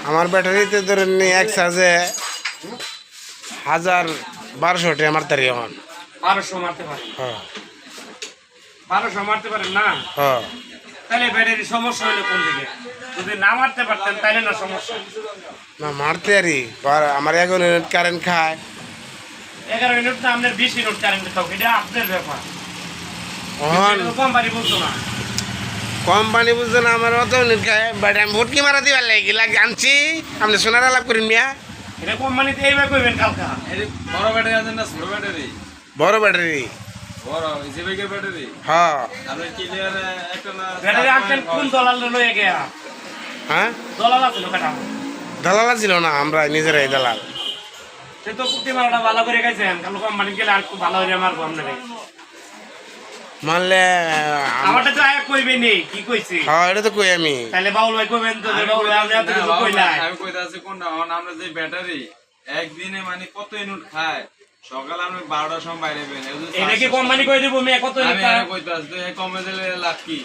আমার ব্যাটারিতে ধরেন এক চার্জে 1200 টাকা মারতে পারি এখন। 1200 মারতে পারেন? হ্যাঁ 1200 মারতে পারেন না? হ্যাঁ। তাহলে ব্যাটারি সমস্যা হলো কোন দিকে? যদি না মারতে পারতেন তাহলে না সমস্যা। না মারতে পারি, আমার 11 ইউনিট কারেন্ট খায়। 11 ইউনিট না, আপনার 20 ইউনিট কারেন্ট দিতে হবে, এটা আপনার ব্যাপার। কোম্পানি বলতো না, কোম্পানি বুঝছে না আমার অত ইউনিট খায়, বাট আমি ভোটকি মারা দিবার লাগে আনছি। আপনি সোনার আলাপ করেন মিয়া। এটা কোম্পানিতে এইভাবে কইবেন কালকা। বড় ব্যাটারি আছে না ছোট ব্যাটারি? বড় ব্যাটারি। বড় ইজিবাইকের ব্যাটারি? হ্যাঁ। আপনি ক্লিয়ার একটা না ব্যাটারি আনছেন কোন দলাল লয়ে গিয়া? হ্যাঁ দলাল আছে লোকটা। দালাল ছিল না, আমরা নিজেরাই দালাল। সে তো কুটি মারাটা ভালো করে খাইছেন, কালো কোম্পানি গেলে আর খুব ভালো হয়ে মারবো আপনাকে। মানলে আমারটা তো আয় কইবেনি, কি কইছি? হ্যাঁ এটা তো কই আমি। তাহলে বাউল ভাই কইবেন তো, যে বাউল ভাই আপনি এত কিছু কইলাই। আমি কইতে আছি কোনটা, আমরা যে ব্যাটারি একদিনে মানে কত ইউনিট খায়। সকালে আমি 12টার সময় বাইরে বের হই। এটা কি কোম্পানি কই দিব, মে কত আমি কইতে আছি কমে দিলে লাভ কি?